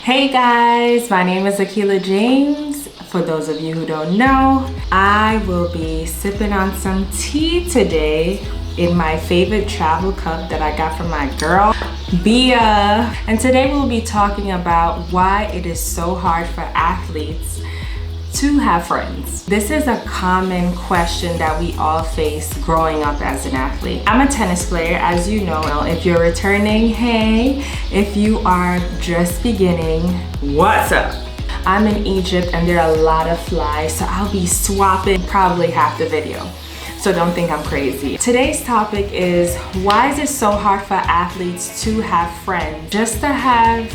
Hey guys, my name is Akila James. For those of you who don't know, I will be sipping on some tea today in my favorite travel cup that I got from my girl, Bia. And today we'll be talking about why it is so hard for athletes to have friends. This is a common question that we all face growing up as an athlete. I'm a tennis player, as you know. If you're returning, hey. If you are just beginning, what's up? I'm in Egypt and there are a lot of flies, so I'll be swapping probably half the video. So don't think I'm crazy. Today's topic is, why is it so hard for athletes to have friends? Just to have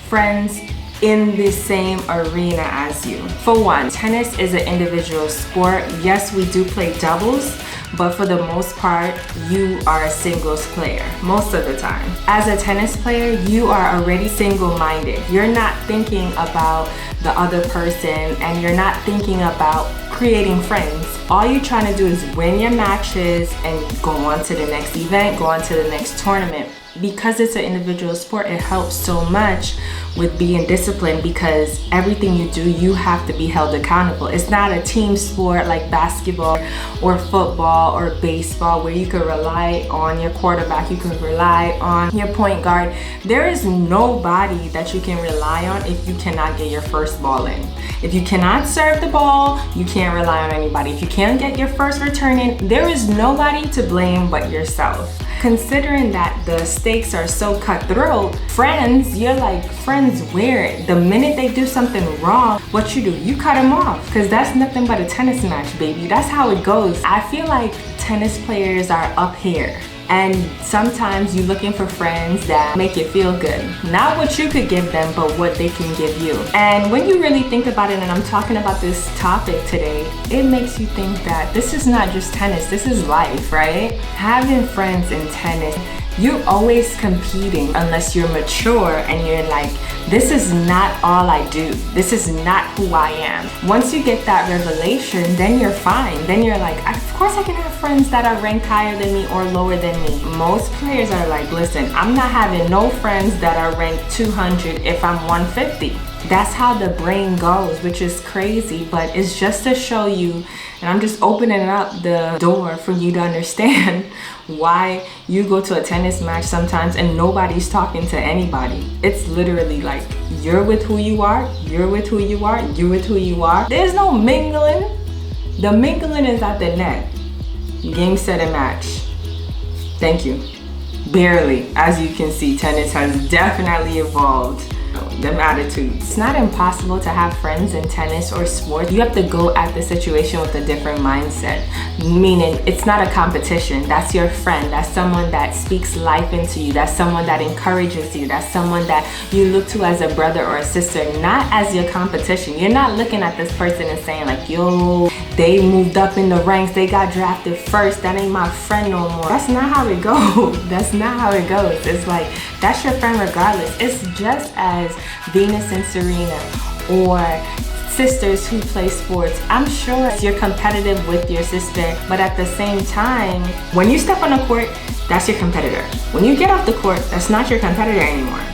friends in the same arena as you. For one, tennis is an individual sport. Yes, we do play doubles, but for the most part, you are a singles player most of the time. As a tennis player, you are already single-minded. You're not thinking about the other person and you're not thinking about creating friends. All you're trying to do is win your matches and go on to the next event, go on to the next tournament. Because it's an individual sport, it helps so much with being disciplined, because everything you do, you have to be held accountable. It's not a team sport like basketball or football or baseball where you can rely on your quarterback, you can rely on your point guard. There is nobody that you can rely on if you cannot get your first ball in. If you cannot serve the ball, you can't rely on anybody. If you can't get your first return in, there is nobody to blame but yourself. Considering that the stakes are so cutthroat, friends, you're like, friends where? The minute they do something wrong, what you do? You cut them off, because that's nothing but a tennis match, baby. That's how it goes. I feel like tennis players are up here, and sometimes you're looking for friends that make you feel good. Not what you could give them, but what they can give you. And when you really think about it, and I'm talking about this topic today, it makes you think that this is not just tennis, this is life, right? Having friends in tennis, you're always competing unless you're mature and you're like, this is not all I do. This is not who I am. Once you get that revelation, then you're fine. Then you're like, of course I can have friends that are ranked higher than me or lower than me. Most players are like, listen, I'm not having no friends that are ranked 200 if I'm 150. That's how the brain goes, which is crazy, but it's just to show you, and I'm just opening up the door for you to understand why you go to a tennis match sometimes and nobody's talking to anybody. It's literally like, you're with who you are, you're with who you are, you're with who you are. There's no mingling. The mingling is at the net. Game, set, and match. Thank you. Barely. As you can see, tennis has definitely evolved. Them attitudes. It's not impossible to have friends in tennis or sports. You have to go at the situation with a different mindset. Meaning, it's not a competition. That's your friend. That's someone that speaks life into you. That's someone that encourages you. That's someone that you look to as a brother or a sister, not as your competition. You're not looking at this person and saying like, yo, they moved up in the ranks, they got drafted first, that ain't my friend no more. That's not how it goes. That's not how it goes. It's like, that's your friend regardless. It's just as Venus and Serena or sisters who play sports. I'm sure you're competitive with your sister, but at the same time, when you step on the court, that's your competitor. When you get off the court, that's not your competitor anymore.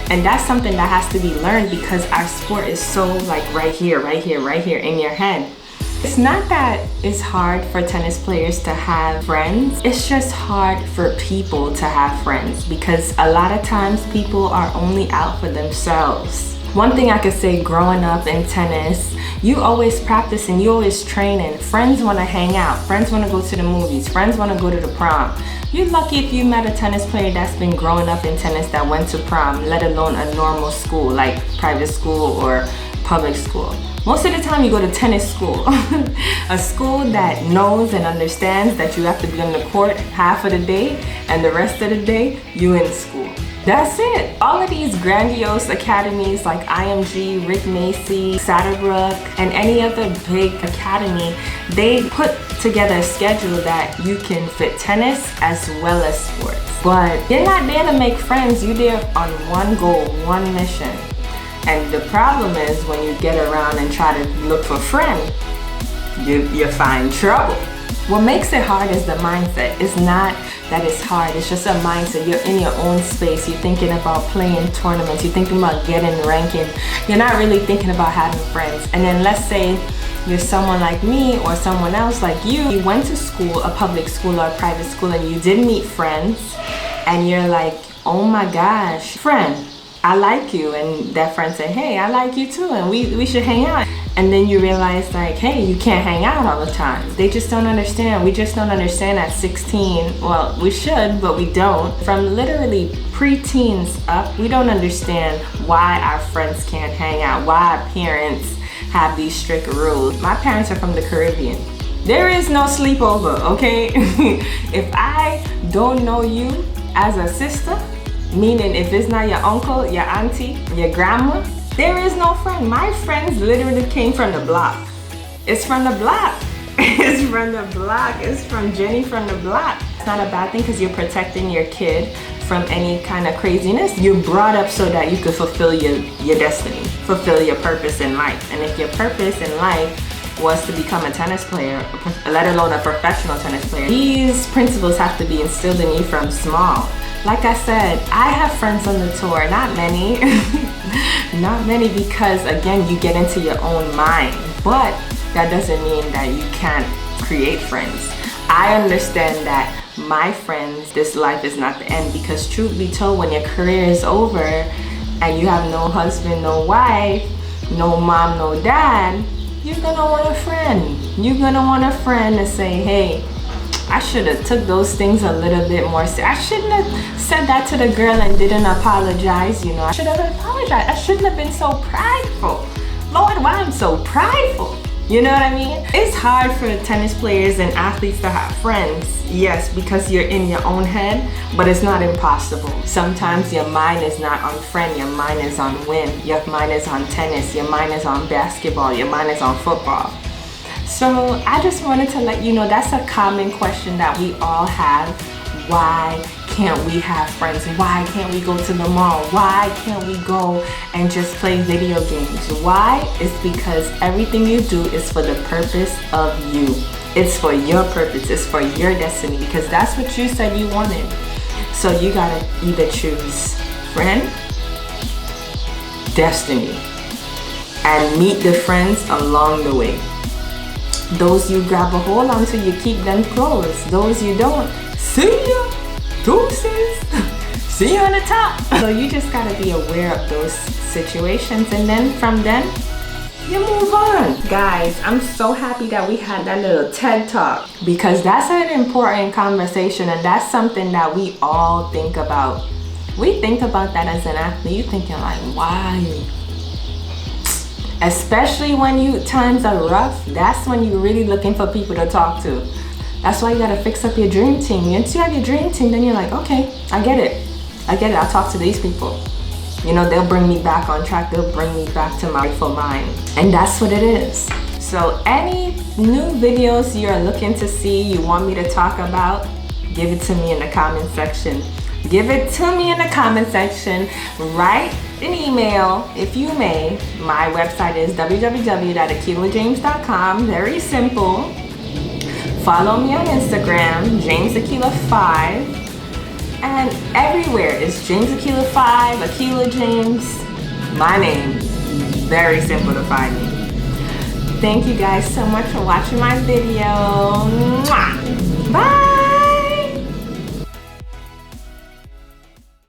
And that's something that has to be learned, because our sport is so like right here in your head. It's not that it's hard for tennis players to have friends. It's just hard for people to have friends, because a lot of times people are only out for themselves. One thing I could say, growing up in tennis, you always practicing, you always training. Friends want to hang out. Friends want to go to the movies. Friends want to go to the prom. You're lucky if you met a tennis player that's been growing up in tennis that went to prom, let alone a normal school like private school or public school. Most of the time you go to tennis school, a school that knows and understands that you have to be on the court half of the day and the rest of the day you in school. That's it. All of these grandiose academies like IMG, Rick Macy, Satterbrook, and any other big academy, they put together a schedule that you can fit tennis as well as sports. But you're not there to make friends, you're there on one goal, one mission. And the problem is, when you get around and try to look for friends, you find trouble. What makes it hard is the mindset. It's not that it's hard. It's just a mindset. You're in your own space. You're thinking about playing tournaments. You're thinking about getting ranking. You're not really thinking about having friends. And then let's say you're someone like me or someone else like you went to school, a public school or a private school, and you did meet friends, and you're like, oh my gosh, friend, I like you. And that friend said, hey, I like you too, and we should hang out. And then you realize like, hey, you can't hang out all the time. They just don't understand. We just don't understand at 16. Well, we should, but we don't. From literally pre-teens up, we don't understand why our friends can't hang out, why our parents have these strict rules. My parents are from the Caribbean. There is no sleepover, okay? If I don't know you as a sister, meaning if it's not your uncle, your auntie, your grandma, there is no friend. My friends literally came from the block. It's from the block. It's from the block. It's from Jenny from the block. It's not a bad thing because you're protecting your kid from any kind of craziness. You're brought up so that you could fulfill your destiny, fulfill your purpose in life. And if your purpose in life was to become a tennis player, let alone a professional tennis player, these principles have to be instilled in you from small. Like I said, I have friends on the tour, not many. Not many, because again, you get into your own mind. But that doesn't mean that you can't create friends. I understand that my friends, this life is not the end, because truth be told, when your career is over and you have no husband, no wife, no mom, no dad, you're gonna want a friend. You're gonna want a friend to say, hey, I should have took those things a little bit more serious. I shouldn't have said that to the girl and didn't apologize, you know. I should have apologized. I shouldn't have been so prideful. Lord, why I'm so prideful? You know what I mean? It's hard for tennis players and athletes to have friends, yes, because you're in your own head, but it's not impossible. Sometimes your mind is not on friend, your mind is on win. Your mind is on tennis, your mind is on basketball, your mind is on football. So I just wanted to let you know that's a common question that we all have. Why can't we have friends? Why can't we go to the mall? Why can't we go and just play video games? Why? It's because everything you do is for the purpose of you. It's for your purpose. It's for your destiny, because that's what you said you wanted. So you gotta either choose friend, destiny, and meet the friends along the way. Those you grab a hold on till you keep them close. Those you don't, see ya, deuces, see you on the top. So you just gotta be aware of those situations, and then from then, you move on. Guys, I'm so happy that we had that little TED Talk, because that's an important conversation, and that's something that we all think about. We think about that as an athlete. You're thinking like, why? Especially when times are rough, that's when you're really looking for people to talk to. That's why you gotta fix up your dream team. Once you have your dream team, then you're like, okay, I get it. I'll talk to these people. You know, they'll bring me back on track. They'll bring me back to my rightful mind. And that's what it is. So any new videos you're looking to see, you want me to talk about, give it to me in the comment section. Give it to me in the comment section. Write an email if you may. My website is www.akilajames.com. Very simple. Follow me on Instagram, JamesAkila5. And everywhere is JamesAkila5, Akila James. My name. Very simple to find me. Thank you guys so much for watching my video. Mwah! Bye!